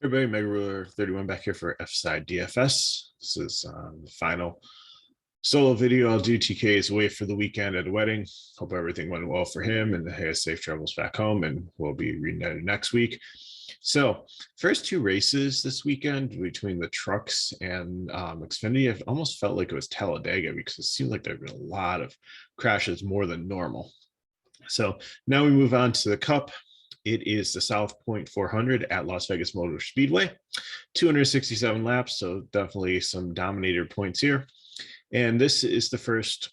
Everybody, Mega Ruler 31 back here for F-Side DFS. This is the final solo video I'll do. TK is away for the weekend at a wedding. Hope everything went well for him and he has safe travels back home, and we'll be reunited next week. So, first two races this weekend between the trucks and Xfinity, it almost felt like it was Talladega because it seemed like there had been a lot of crashes more than normal. So now we move on to the Cup. It is the South Point 400 at Las Vegas Motor Speedway, 267 laps, so definitely some dominator points here. And this is the first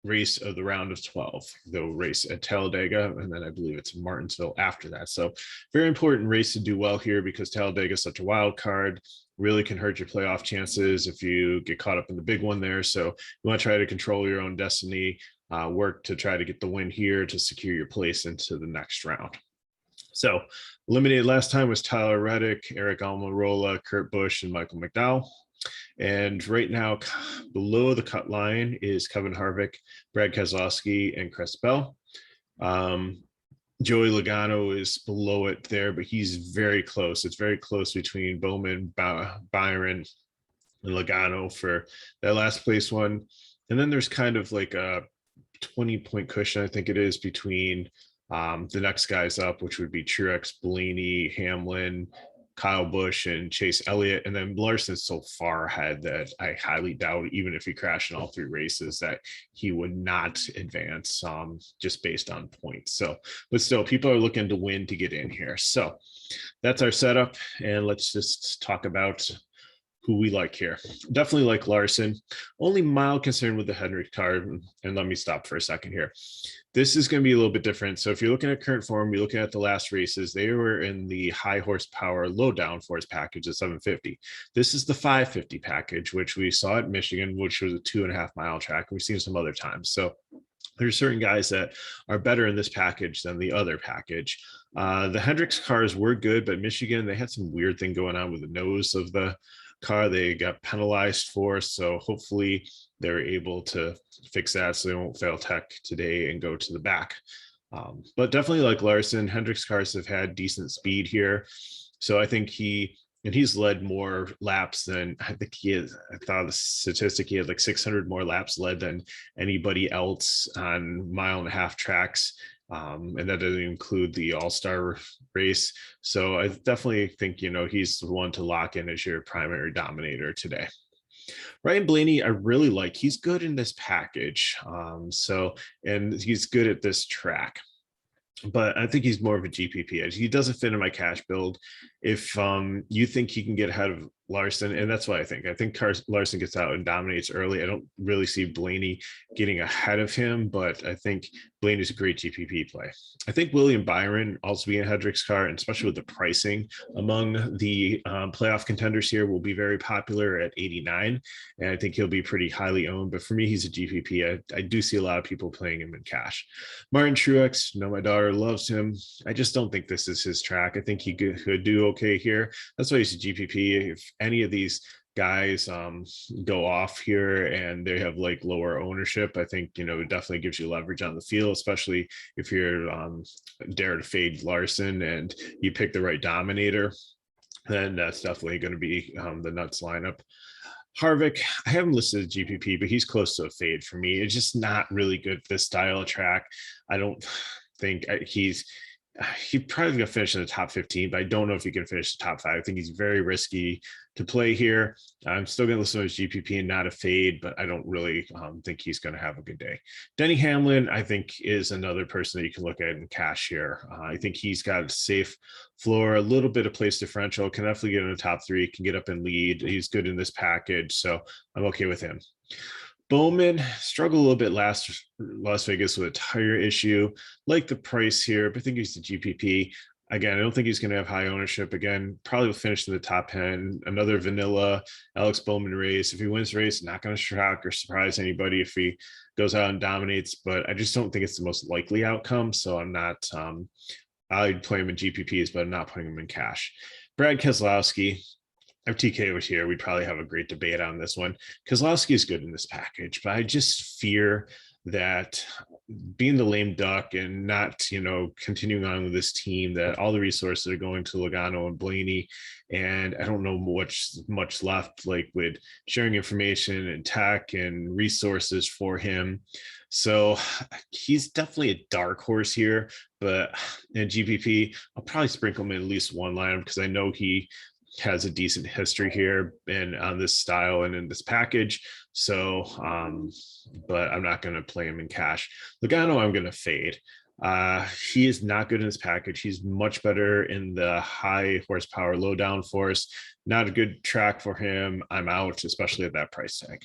race of the round of 12. They'll race at Talladega, and then I believe it's Martinsville after that. So very important race to do well here because Talladega is such a wild card, really can hurt your playoff chances if you get caught up in the big one there. So you want to try to control your own destiny, work to try to get the win here to secure your place into the next round. So eliminated last time was Tyler Reddick, Eric Almirola, Kurt Busch, and Michael McDowell. And right now, below the cut line is Kevin Harvick, Brad Keselowski, and Chris Bell. Joey Logano is below it there, but he's very close. It's very close between Bowman, Byron, and Logano for that last place one. And then there's kind of like a 20-point cushion, I think it is, between the next guys up, which would be Truex, Bellini, Hamlin, Kyle Busch, and Chase Elliott. And then Larson's so far ahead that I highly doubt, even if he crashed in all three races, that he would not advance just based on points. So, but still, people are looking to win to get in here. So that's our setup. And let's just talk about who we like here. Definitely like Larson. Only mild concern with the Hendrick car. And let me stop for a second here. This is going to be a little bit different. So if you're looking at current form, you're looking at the last races, they were in the high horsepower, low downforce package of 750. This is the 550 package, which we saw at Michigan, which was a 2.5 mile track. We've seen some other times. So there's certain guys that are better in this package than the other package. The Hendricks cars were good, but Michigan, they had some weird thing going on with the nose of the car they got penalized for. So hopefully they're able to fix that so they won't fail tech today and go to the back. But definitely like Larson, Hendrick's cars have had decent speed here. So I think he's led more laps than I think he is. I thought the statistic, he had like 600 more laps led than anybody else on 1.5 mile tracks. And that doesn't include the all-star race. So I definitely think, he's the one to lock in as your primary dominator today. Ryan Blaney, I really like. He's good in this package. And he's good at this track. But I think he's more of a GPP. He doesn't fit in my cash build. If you think he can get ahead of Larson, and that's what I think. I think Larson gets out and dominates early. I don't really see Blaney getting ahead of him, but I think Blaney's a great GPP play. I think William Byron, also being a Hendrick's car, and especially with the pricing among the playoff contenders here, will be very popular at 89. And I think he'll be pretty highly owned. But for me, he's a GPP. I do see a lot of people playing him in cash. Martin Truex, my daughter loves him. I just don't think this is his track. I think he could do okay here. That's why he's a GPP. If any of these guys go off here and they have like lower ownership, I think it definitely gives you leverage on the field, especially if you're dare to fade Larson and you pick the right dominator, then that's definitely going to be the nuts lineup. Harvick, I have him listed as GPP, but he's close to a fade for me. It's just not really good this style of track. I don't think he's probably going to finish in the top 15, but I don't know if he can finish the top 5. I think he's very risky to play here. I'm still going to listen to his GPP and not a fade, but I don't really think he's going to have a good day. Denny Hamlin, I think, is another person that you can look at in cash here. I think he's got a safe floor, a little bit of place differential, can definitely get in the top 3, can get up and lead. He's good in this package, so I'm okay with him. Bowman struggled a little bit last Las Vegas with a tire issue. Like the price here, but I think he's the GPP. Again, I don't think he's going to have high ownership. Again, probably will finish in the top 10. Another vanilla Alex Bowman race. If he wins the race, not going to shock or surprise anybody if he goes out and dominates. But I just don't think it's the most likely outcome. So I'm not. I'd play him in GPPs, but I'm not putting him in cash. Brad Keselowski. If TK was here, we'd probably have a great debate on this one. Keselowski is good in this package, but I just fear that being the lame duck and not, continuing on with this team, that all the resources are going to Logano and Bellini. And I don't know much left, like with sharing information and tech and resources for him. So he's definitely a dark horse here, but in GPP, I'll probably sprinkle him in at least one line because I know he has a decent history here and on this style and in this package. So, but I'm not going to play him in cash. Logano, I'm going to fade. He is not good in this package. He's much better in the high horsepower, low downforce. Not a good track for him. I'm out, especially at that price tag.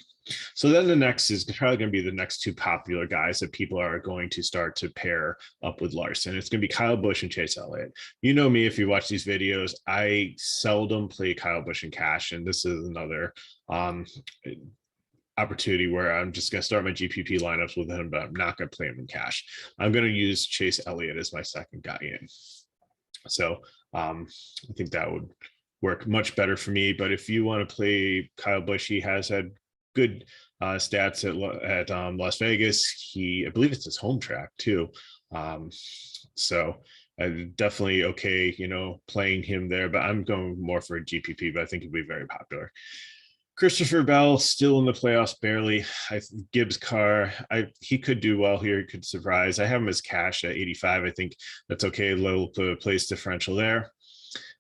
So then the next is probably going to be the next two popular guys that people are going to start to pair up with Larson. It's going to be Kyle Busch and Chase Elliott. You know me, if you watch these videos, I seldom play Kyle Busch in cash, and this is another opportunity where I'm just going to start my GPP lineups with him, but I'm not going to play him in cash. I'm going to use Chase Elliott as my second guy in. So I think that would work much better for me. But if you want to play Kyle Busch, he has had good stats at Las Vegas. I believe it's his home track too. So definitely okay, playing him there, but I'm going more for a GPP, but I think it'll be very popular. Christopher Bell still in the playoffs, barely. Gibbs car, he could do well here. He could surprise. I have him as cash at 85. I think that's okay. Little place differential there.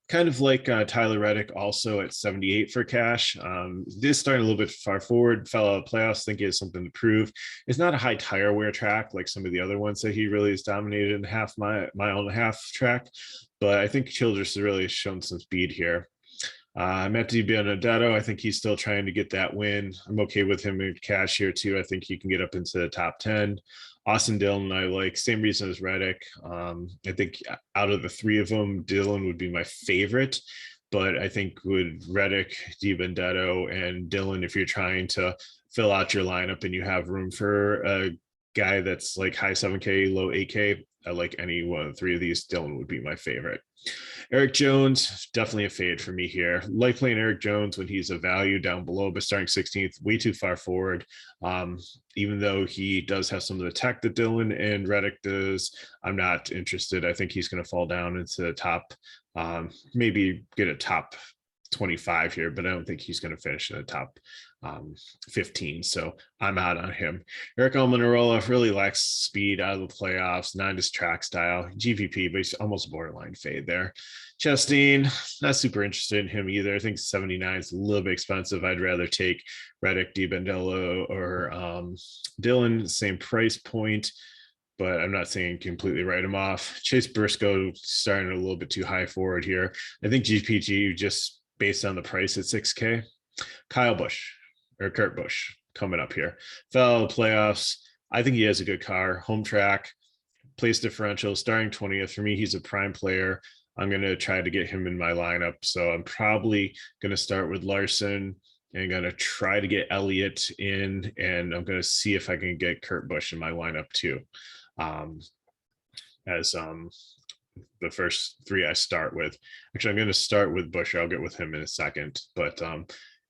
Kind of like Tyler Reddick, also at 78 for cash. This starting a little bit far forward, fell out of playoffs, think he has something to prove. It's not a high tire wear track like some of the other ones that he really has dominated in the mile and a half track, but I think Childress has really shown some speed here. Matt DiBenedetto, I think he's still trying to get that win. I'm okay with him in cash here too. I think he can get up into the top 10. Austin Dillon, I like, same reason as Reddick. I think out of the three of them, Dillon would be my favorite. But I think with Reddick, DiBenedetto, and Dillon, if you're trying to fill out your lineup and you have room for a guy that's like high 7K, low 8K, I like any one of the three of these. Dillon would be my favorite. Eric Jones, definitely a fade for me here. Like playing Eric Jones when he's a value down below, but starting 16th, way too far forward. Even though he does have some of the tech that Dillon and Reddick does, I'm not interested. I think he's going to fall down into the top, maybe get a top 25 here, but I don't think he's going to finish in the top 15. So I'm out on him. Eric Almirola really lacks speed out of the playoffs, not his track style. GPP, but he's almost borderline fade there. Chastain, not super interested in him either. I think 79 is a little bit expensive. I'd rather take Reddick, DiBenedetto, or Dillon, same price point, but I'm not saying completely write him off. Chase Briscoe starting a little bit too high forward here. I think GPG just based on the price at 6K. Kyle Busch or Kurt Busch coming up here. Fell playoffs. I think he has a good car. Home track, place differential, starting 20th. For me, he's a prime player. I'm going to try to get him in my lineup. So I'm probably going to start with Larson and going to try to get Elliott in. And I'm going to see if I can get Kurt Busch in my lineup too. As the first three I start with. Actually, I'm going to start with Busch. I'll get with him in a second. But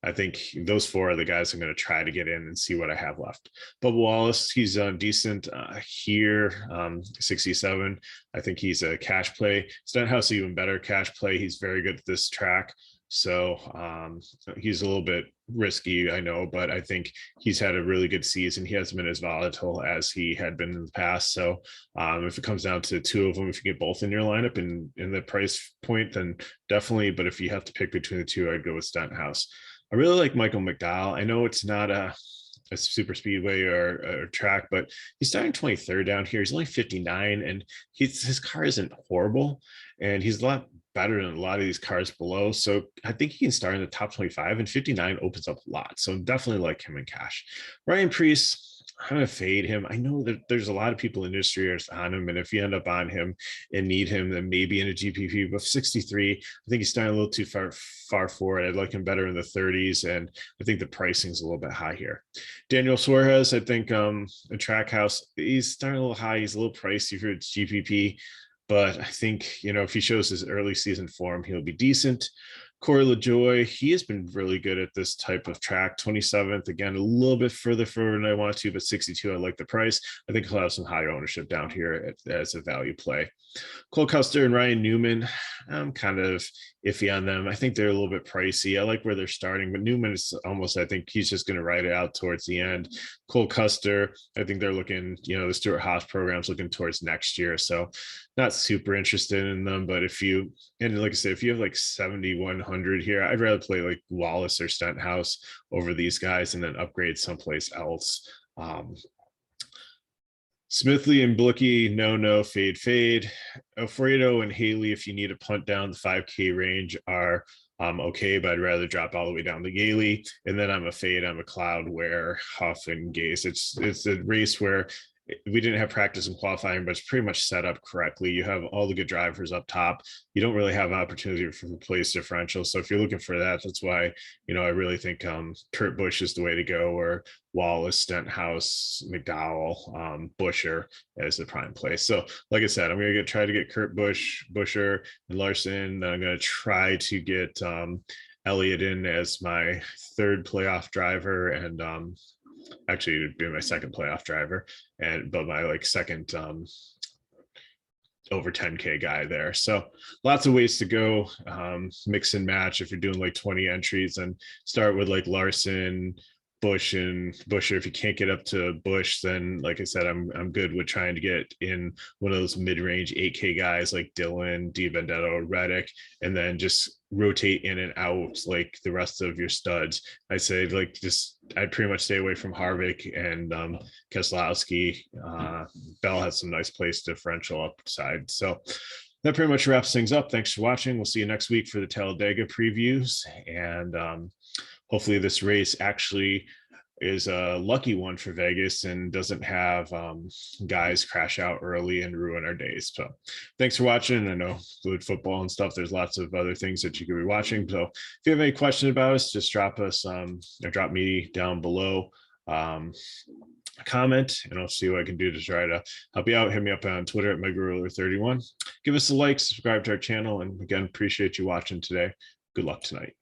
I think those four are the guys I'm going to try to get in and see what I have left. Bubba Wallace, he's decent here, 67. I think he's a cash play. Stenhouse, even better cash play. He's very good at this track. So he's a little bit risky, I know, but I think he's had a really good season. He hasn't been as volatile as he had been in the past. So if it comes down to two of them, if you get both in your lineup and in the price point, then definitely. But if you have to pick between the two, I'd go with Stenhouse. I really like Michael McDowell. I know it's not a super speedway or a track, but he's starting 23rd down here. He's only 59 and his car isn't horrible and he's a lot better than a lot of these cars below. So I think he can start in the top 25 and 59 opens up a lot. So definitely like him in cash. Ryan Preece, I'm going to fade him. I know that there's a lot of people in the industry are on him. And if you end up on him and need him, then maybe in a GPP, but 63, I think he's starting a little too far forward. I'd like him better in the 30s. And I think the pricing is a little bit high here. Daniel Suarez, I think a Trackhouse, he's starting a little high. He's a little pricey for GPP. But I think, if he shows his early season form, he'll be decent. Corey LaJoy, he has been really good at this type of track. 27th, again, a little bit further forward than I want to, but 62, I like the price. I think he'll have some high ownership down here as a value play. Cole Custer and Ryan Newman, I'm kind of iffy on them. I think they're a little bit pricey. I like where they're starting, but Newman is almost, I think he's just going to ride it out towards the end. Cole Custer, I think they're looking, the Stuart Haas program's looking towards next year. So not super interested in them, but and like I said, if you have like 7,100 here, I'd rather play like Wallace or Stenhouse over these guys and then upgrade someplace else. Smithley and Blicky, no, fade. Alfredo and Haley, if you need a punt down the 5K range, are okay, but I'd rather drop all the way down to Haley. And then I'm a fade, I'm a cloud where Huff and Gase. It's a race where we didn't have practice in qualifying, but it's pretty much set up correctly. You have all the good drivers up top. You don't really have an opportunity for place differential. So if you're looking for that, that's why, I really think Kurt Busch is the way to go, or Wallace, Stenhouse, McDowell, Busher as the prime play. So like I said, I'm going to try to get Kurt Busch, Busher, and Larson. Then I'm going to try to get Elliott in as my third playoff driver, and actually it'd be my second playoff driver, but my second over 10K guy there. So lots of ways to go, mix and match. If you're doing like 20 entries, and start with like Larson, Busch, and Busher. If you can't get up to Busch, then like I said, I'm good with trying to get in one of those mid-range 8K guys like Dylan, DiBenedetto, Reddick, and then just rotate in and out like the rest of your studs. I say I'd pretty much stay away from Harvick and Keselowski. Bell has some nice place differential upside. So that pretty much wraps things up. Thanks for watching. We'll see you next week for the Talladega previews, and hopefully this race actually is a lucky one for Vegas and doesn't have guys crash out early and ruin our days. So thanks for watching. I know with football and stuff, there's lots of other things that you could be watching. So if you have any questions about us, just drop us or drop me down below a comment, and I'll see what I can do to try to help you out. Hit me up on Twitter at MegaRuler31. Give us a like, subscribe to our channel, and again, appreciate you watching today. Good luck tonight.